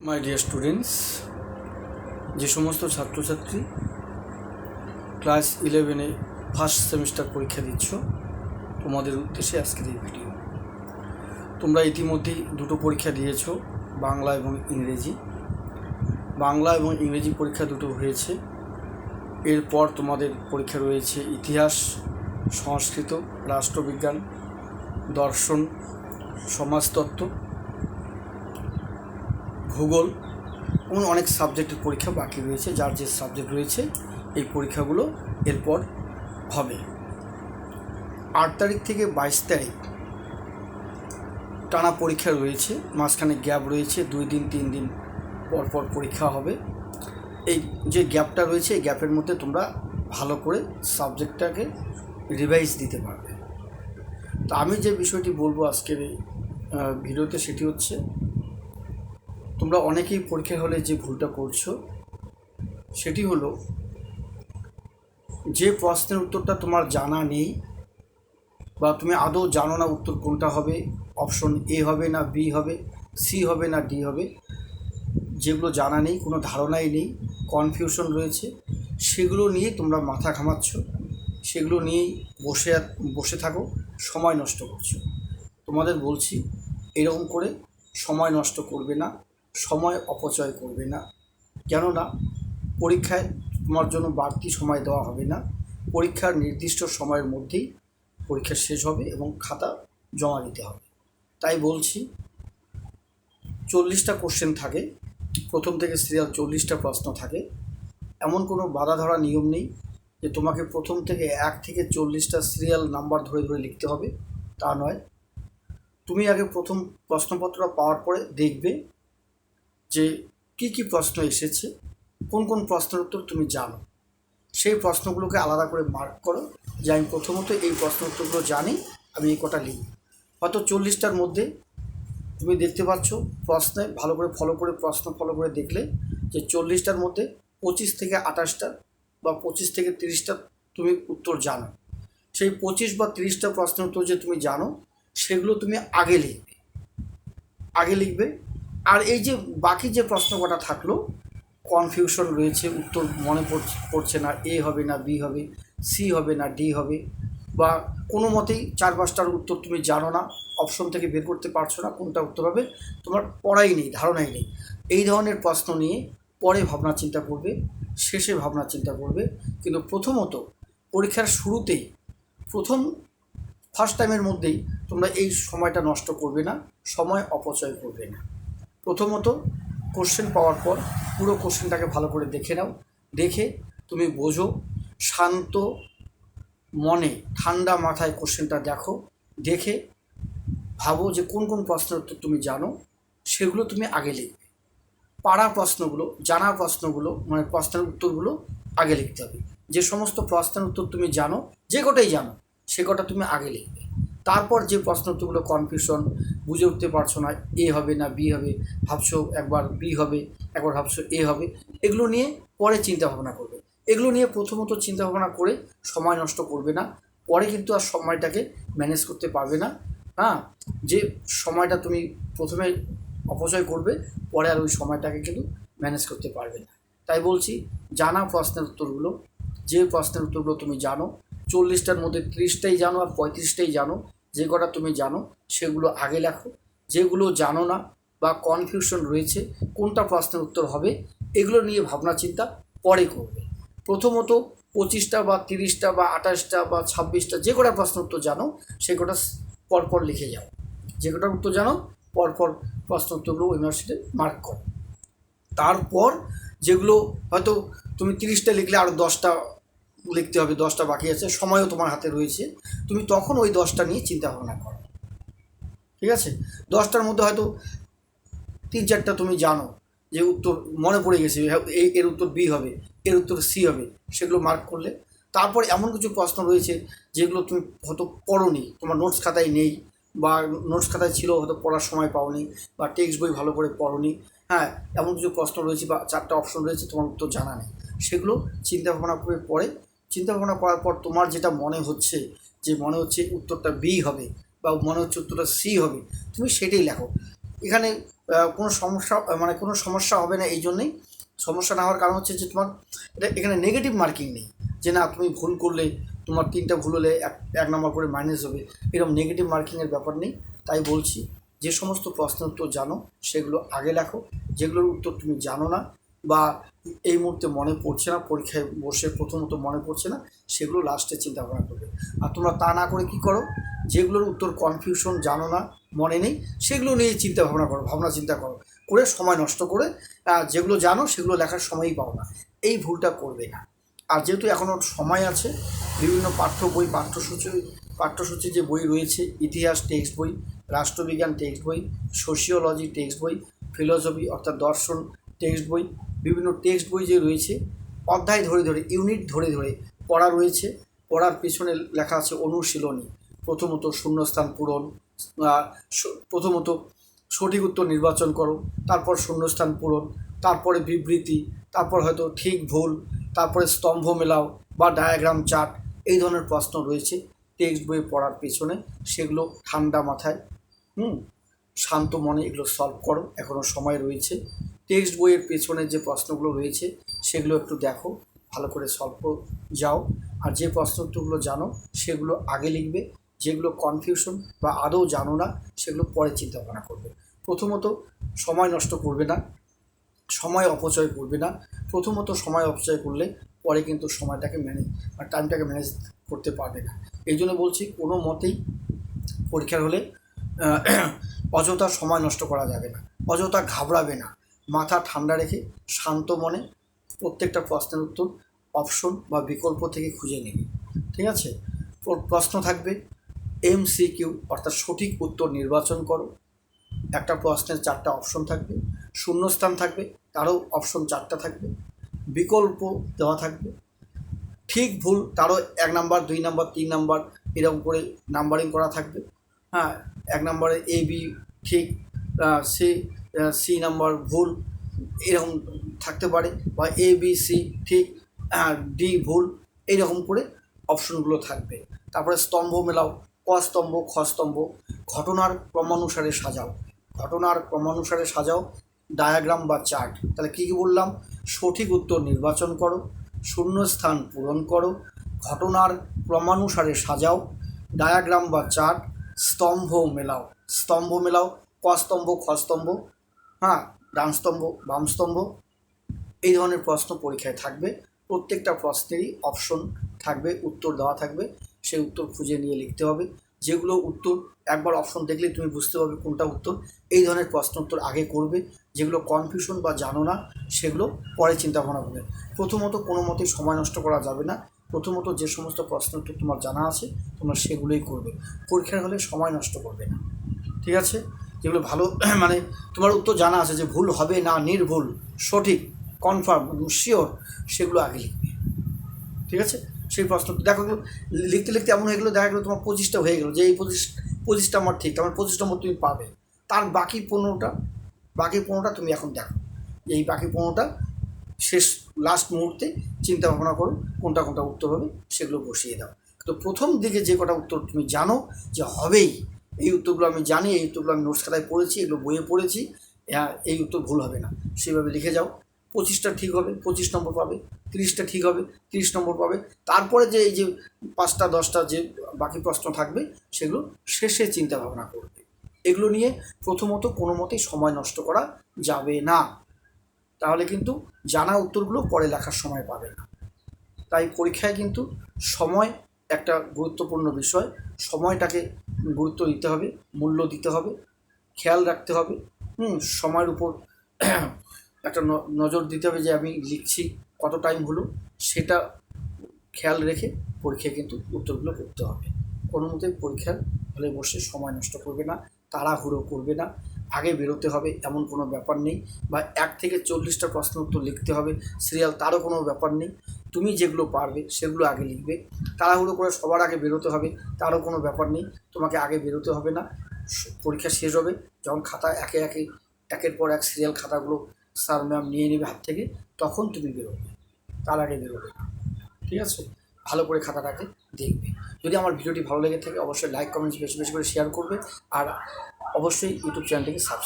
My dear students, যে সমস্ত ছাত্রছাত্রী ক্লাস 11-এ ফার্স্ট সেমিস্টার পরীক্ষা দিচ্ছ, তোমাদের উদ্দেশ্যে আজকের এই ভিডিও। তোমরা ইতিমধ্যেই দুটো পরীক্ষা দিয়েছো, বাংলা এবং ইংরেজি। বাংলা এবং ইংরেজি পরীক্ষা দুটো হয়েছে। এরপর তোমাদের পরীক্ষা রয়েছে ইতিহাস, সংস্কৃত, রাষ্ট্রবিজ্ঞান, দর্শন, সমাজতত্ত্ব, ভূগোল এবং অনেক সাবজেক্টের পরীক্ষা বাকি রয়েছে। যার যে সাবজেক্ট রয়েছে এই পরীক্ষাগুলো এরপর হবে। 8 তারিখ থেকে 22 তারিখ টানা পরীক্ষা রয়েছে, মাঝখানে গ্যাপ রয়েছে, 2 দিন 3 দিন পর পরীক্ষা হবে। এই যে গ্যাপটা রয়েছে, এই গ্যাপের মধ্যে তোমরা ভালো করে সাবজেক্টটাকে রিভাইজ দিতে পারবে। তো আমি যে বিষয়টি বলবো আজকের এই ভিডিওতে, সেটি হচ্ছে তোমরা অনেকেই পরীক্ষা হলে যে ভুলটা করছো সেটি হলো, যে প্রশ্নের উত্তরটা তোমার জানা নেই বা তুমি আদৌ জানো না উত্তর কোনটা হবে, অপশন এ হবে না বি হবে, সি হবে না ডি হবে, যেগুলো জানা নেই, কোনো ধারণাই নেই, কনফিউশন রয়েছে, সেগুলো নিয়ে তোমরা মাথা ঘামাচ্ছ, সেগুলো নিয়েই বসে থাকো, সময় নষ্ট করছো। তোমাদের বলছি, এরকম করে সময় নষ্ট করবে না, সময় অপচয় করবে না। কেননা পরীক্ষায় তোমার জন্য বাড়তি সময় দেওয়া হবে না। পরীক্ষার নির্দিষ্ট সময়ের মধ্যেই পরীক্ষা শেষ হবে এবং খাতা জমা দিতে হবে। তাই বলছি, 40টা কোশ্চেন থাকে, প্রথম থেকে সিরিয়াল 40টা প্রশ্ন থাকে। এমন কোনো বাধা ধরা নিয়ম নেই যে তোমাকে প্রথম থেকে 1 থেকে 40টা সিরিয়াল নাম্বার ধরে ধরে লিখতে হবে, তা নয়। তুমি আগে প্রথম প্রশ্নপত্র পাওয়ার পরে দেখবে যে কী কী প্রশ্ন এসেছে, কোন কোন প্রশ্নের উত্তর তুমি জানো, সেই প্রশ্নগুলোকে আলাদা করে মার্ক করো যে আমি প্রথমত এই প্রশ্ন উত্তরগুলো জানি, আমি এই কটা লিখব। হয়তো 40টার মধ্যে তুমি দেখতে পাচ্ছ প্রশ্নে ভালো করে প্রশ্ন ফলো করে দেখলে যে 40টার মধ্যে 25 থেকে 28টা বা 25 থেকে 30টা তুমি উত্তর জানো। সেই 25 বা 30টা প্রশ্নের উত্তর যে তুমি জানো, সেগুলো তুমি আগে লিখবে। আর এই যে বাকি যে প্রশ্ন কটা থাকলো, কনফিউশন রয়েছে, উত্তর মনে পড়ছে না, এ হবে না বি হবে, সি হবে না ডি হবে, বা কোনো মতেই 4-5টার উত্তর তুমি জানো না, অপশন থেকে বের করতে পারছো না কোনটা উত্তর হবে, তোমার পড়াই নেই, ধারণাই নেই, এই ধরনের প্রশ্ন নিয়ে পরে ভাবনা চিন্তা করবে, শেষে ভাবনা চিন্তা করবে। কিন্তু প্রথমত পরীক্ষার শুরুতেই ফার্স্ট টাইমের মধ্যেই তোমরা এই সময়টা নষ্ট করবে না, সময় অপচয় করবে না। প্রথমত কোশ্চেন পাওয়ার পর পুরো কোশ্চেনটাকে ভালো করে দেখে নাও, দেখে তুমি বোঝো, শান্ত মনে ঠান্ডা মাথায় কোশ্চেনটা দেখো, দেখে ভাবো যে কোন কোন প্রশ্নের উত্তর তুমি জানো, সেগুলো তুমি আগে লিখবে। পাড়া প্রশ্নগুলো, জানা প্রশ্নগুলো, মানে প্রশ্নের উত্তরগুলো আগে লিখতে হবে। যে সমস্ত প্রশ্নের উত্তর তুমি জানো, যে কটাই জানো, সে কটা তুমি আগে লিখবে। তারপর যে প্রশ্ন উত্তরগুলো কনফিউশন, বুঝে উঠতে পারছো না, এ হবে না বি হবে, ভাবছো একবার বি হবে, একবার ভাবছো এ হবে, এগুলো নিয়ে পরে চিন্তা ভাবনা করবে। এগুলো নিয়ে প্রথমত চিন্তা ভাবনা করে সময় নষ্ট করবে না, পরে কিন্তু আর সময়টাকে ম্যানেজ করতে পারবে না। হ্যাঁ, যে সময়টা তুমি প্রথমে অপচয় করবে, পরে আর ওই সময়টাকে কিন্তু ম্যানেজ করতে পারবে না। তাই বলছি, জানা প্রশ্নের উত্তরগুলো, যে প্রশ্নের উত্তরগুলো তুমি জানো, 40টার মধ্যে 30টাই জানো আর 35টাই জানো, যে কটা তুমি জানো সেগুলো আগে লেখো। যেগুলো জানো না বা কনফিউশন রয়েছে কোনটা প্রশ্নের উত্তর হবে, এগুলো নিয়ে ভাবনা চিন্তা পরে করবে। প্রথমত 25টা বা 30টা বা 28টা বা 26টা যে কটা প্রশ্ন উত্তর জানো, সে কটা পরপর লিখে যাও। যে কটার উত্তর জানো পরপর প্রশ্ন উত্তরগুলো ইউনিভার্সিটিতে মার্ক করো। তারপর যেগুলো হয়তো তুমি 30টা লিখলে আরও 10টা লিখতে হবে, 10টা বাকি আছে, সময়ও তোমার হাতে রয়েছে, তুমি তখন ওই 10টা নিয়ে চিন্তা ভাবনা করো। ঠিক আছে, 10টার মধ্যে হয়তো 3-4টা তুমি জানো, যে উত্তর মনে পড়ে গেছে, এর উত্তর বি হবে, এর উত্তর সি হবে, সেগুলো মার্ক করলে। তারপর এমন কিছু প্রশ্ন রয়েছে যেগুলো তুমি হয়তো পড়োনি, তোমার নোটস খাতায় নেই, বা নোটস খাতায় ছিল হয়তো পড়ার সময় পাওনি, বা টেক্সট বই ভালো করে পড়োনি। হ্যাঁ, এমন কিছু প্রশ্ন রয়েছে বা 4টা অপশন রয়েছে, তোমার উত্তর জানা নেই, সেগুলো চিন্তা ভাবনা করে পরে, চিন্তা ভাবনা করার পর তোমার যেটা মনে হচ্ছে, যে মনে হচ্ছে উত্তরটা বি হবে বা মনে হচ্ছে উত্তরটা সি হবে, তুমি সেটাই লেখো। এখানে কোনো সমস্যা হবে না। এই জন্যেই সমস্যা না হওয়ার কারণ হচ্ছে যে তোমার এখানে নেগেটিভ মার্কিং নেই, যে না তুমি ভুল করলে তোমার 3টা ভুল হলে এক নম্বর করে মাইনাস হবে, এরকম নেগেটিভ মার্কিংয়ের ব্যাপার নেই। তাই বলছি, যে সমস্ত প্রশ্নের উত্তর জানো সেগুলো আগে লেখো, যেগুলোর উত্তর তুমি জানো না বা এই মুহূর্তে মনে পড়ছে না, পরীক্ষায় বসে প্রথমত মনে পড়ছে না, সেগুলো লাস্টে চিন্তা ভাবনা করবে। আর তোমরা তা না করে কী করো, যেগুলোর উত্তর কনফিউশন, জানো না, মনে নেই, সেগুলো নিয়ে চিন্তা ভাবনা করো, চিন্তা করো করে সময় নষ্ট করে যেগুলো জানো সেগুলো লেখার সময়ই পাও না। এই ভুলটা করবে না। আর যেহেতু এখনও সময় আছে, বিভিন্ন পাঠ্যসূচি যে বই রয়েছে, ইতিহাস টেক্সট বই, রাষ্ট্রবিজ্ঞান টেক্সট বই, সোশিওলজি টেক্সট বই, ফিলসফি অর্থাৎ দর্শন টেক্সট বই, বিভিন্ন টেক্সট বই যে রয়েছে, অধ্যায় ধরে ধরে, ইউনিট ধরে ধরে পড়া রয়েছে। পড়ার পেছনে লেখা আছে অনুশীলনী। প্রথমত শূন্যস্থান পূরণ, প্রথমত সঠিক উত্তর নির্বাচন করো, তারপর শূন্যস্থান পূরণ, তারপরে বিবৃতি, তারপর হয়তো ঠিক ভুল, তারপরে স্তম্ভ মেলাও বা ডায়াগ্রাম চার্ট, এই ধরনের প্রশ্ন রয়েছে টেক্সট বই পড়ার পেছনে। সেগুলো ঠান্ডা মাথায় শান্ত মনে এগুলো সলভ করো, এখনও সময় রয়েছে। টেক্সট বইয়ের পেছনে যে প্রশ্নগুলো রয়েছে সেগুলো একটু দেখো, ভালো করে সলভ যাও। আর যে প্রশ্নগুলো জানো সেগুলো আগে লিখবে, যেগুলো কনফিউশন বা আদৌ জানো না সেগুলো পরে চিন্তা ভাবনা করবে। প্রথমত সময় নষ্ট করবে না, সময় অপচয় করবে না। প্রথমত সময় অপচয় করলে পরে কিন্তু সময়টাকে টাইমটাকে ম্যানেজ করতে পারবে না। এই জন্য বলছি, কোনো মতেই পরীক্ষার হলে অযথা সময় নষ্ট করা যাবে না, অযথা ঘাবড়াবে না। মাথা ঠান্ডা রেখে শান্ত মনে প্রত্যেকটা প্রশ্নের উত্তর অপশন বা বিকল্প থেকে খুঁজে নেবে। ঠিক আছে? প্রশ্ন থাকবে MCQ অর্থাৎ সঠিক উত্তর নির্বাচন করো। একটা প্রশ্নের 4টা অপশন থাকবে, শূন্যস্থান থাকবে, তারও অপশন 4টা থাকবে, বিকল্প দেওয়া থাকবে, ঠিক ভুল তারও 1 নাম্বার 2 নাম্বার 3 নাম্বার এরকম করে নাম্বারিং করা থাকবে। 1 নম্বরে AB ঠিক, সি নাম্বার ভুল, এরকম থাকতে পারে, বা ABC ঠিক, ডি ভুল, এইরকম করে অপশনগুলো থাকবে। তারপরে স্তম্ভ মেলাও, ক স্তম্ভ, খ স্তম্ভ, ঘটনার ক্রমানুসারে সাজাও, ডায়াগ্রাম বা চার্ট। তাহলে কী বললাম? সঠিক উত্তর নির্বাচন করো, শূন্যস্থান পূরণ করো, ঘটনার ক্রমানুসারে সাজাও, ডায়াগ্রাম বা চার্ট, স্তম্ভ মেলাও, ক স্তম্ভ, খ স্তম্ভ, ডান স্তম্ভ, বাম স্তম্ভ, এই ধরনের প্রশ্ন পরীক্ষায় থাকবে। প্রত্যেকটা প্রশ্নেরই অপশন থাকবে, উত্তর দেওয়া থাকবে, সেই উত্তর খুঁজে নিয়ে লিখতে হবে। যেগুলো উত্তর একবার অপশন দেখলে তুমি বুঝতে পারবে কোনটা উত্তর, এই ধরনের প্রশ্ন উত্তর আগে করবে। যেগুলো কনফিউশন বা জানো না সেগুলো পরে চিন্তা ভাবনা করবে। প্রথমত কোনো মতেই সময় নষ্ট করা যাবে না। প্রথমত যে সমস্ত প্রশ্ন উত্তর তোমার জানা আছে তোমরা সেগুলোই করবে, পরীক্ষার হলে সময় নষ্ট করবে না। ঠিক আছে? যেগুলো ভালো তোমার উত্তর জানা আছে যে ভুল হবে না, নির্ভুল, সঠিক, কনফার্ম, শিওর, সেগুলো আগে লিখবে। ঠিক আছে? সেই প্রশ্ন দেখো, লিখতে লিখতে এমন হয়ে গেলো, দেখা গেলো তোমার 25টা হয়ে গেলো, যে এই 25টা আমার ঠিক, আমার 25 নম্বর তুমি পাবে। তার বাকি 15টা তুমি এখন দেখো, এই বাকি 15টা শেষ লাস্ট মুহূর্তে চিন্তা ভাবনা করো কোনটা উত্তর হবে, সেগুলো বসিয়ে দাও। তো প্রথম দিকে যে কটা উত্তর তুমি জানো যে হবেই, এই উত্তরগুলো আমি জানি, এই উত্তরগুলো আমি নোটস খাতায় পড়েছি, এগুলো বইয়ে পড়েছি, এই উত্তর ভুল হবে না, সেভাবে লিখে যাও। 25টা ঠিক হবে, 25 নম্বর পাবে। 30টা ঠিক হবে, 30 নম্বর পাবে। তারপরে যে এই যে 5টা 10টা যে বাকি প্রশ্ন থাকবে সেগুলো শেষে চিন্তা ভাবনা করবে। এগুলো নিয়ে প্রথমত কোনো মতেই সময় নষ্ট করা যাবে না, তাহলে কিন্তু জানা উত্তরগুলো পরে লেখার সময় পাবে না। তাই পরীক্ষায় কিন্তু সময় একটা গুরুত্বপূর্ণ বিষয়, সময়টাকে গুরুত্ব দিতে হবে, মূল্য দিতে হবে, খেয়াল রাখতে হবে। সময়ের উপর একটা নজর দিতে হবে যে আমি লিখছি কত টাইম হলো, সেটা খেয়াল রেখে পরীক্ষায় কিন্তু উত্তরগুলো করতে হবে। কোনো মতেই পরীক্ষার হলে বসে সময় নষ্ট করবে না, তাড়াহুড়ো করবে না, আগে বেরোতে হবে এমন কোনো ব্যাপার নেই, বা 1 থেকে 40টা প্রশ্ন উত্তর লিখতে হবে সিরিয়াল, তারও কোনো ব্যাপার নেই। তুমি যেগুলো পারবে সেগুলো আগে লিখবে। তাড়াহুড়ো করে সবার আগে বেরোতে হবে তারও কোনো ব্যাপার নেই, তোমাকে আগে বেরোতে হবে না। পরীক্ষা শেষ হবে যখন খাতা একের পর এক সিরিয়াল খাতাগুলো স্যার ম্যাম নিয়ে নেবে হাত থেকে, তখন তুমি বেরোবে, তার আগে বেরোবে না। ঠিক আছে? ভালো করে খাতাটাকে দেখবে। যদি আমার ভিডিওটি ভালো লেগে থাকে অবশ্যই লাইক কমেন্টস বেশি বেশি করে শেয়ার করবে, আর অবশ্যই ইউটিউব চ্যানেলটিকে সাবস্ক্রাইব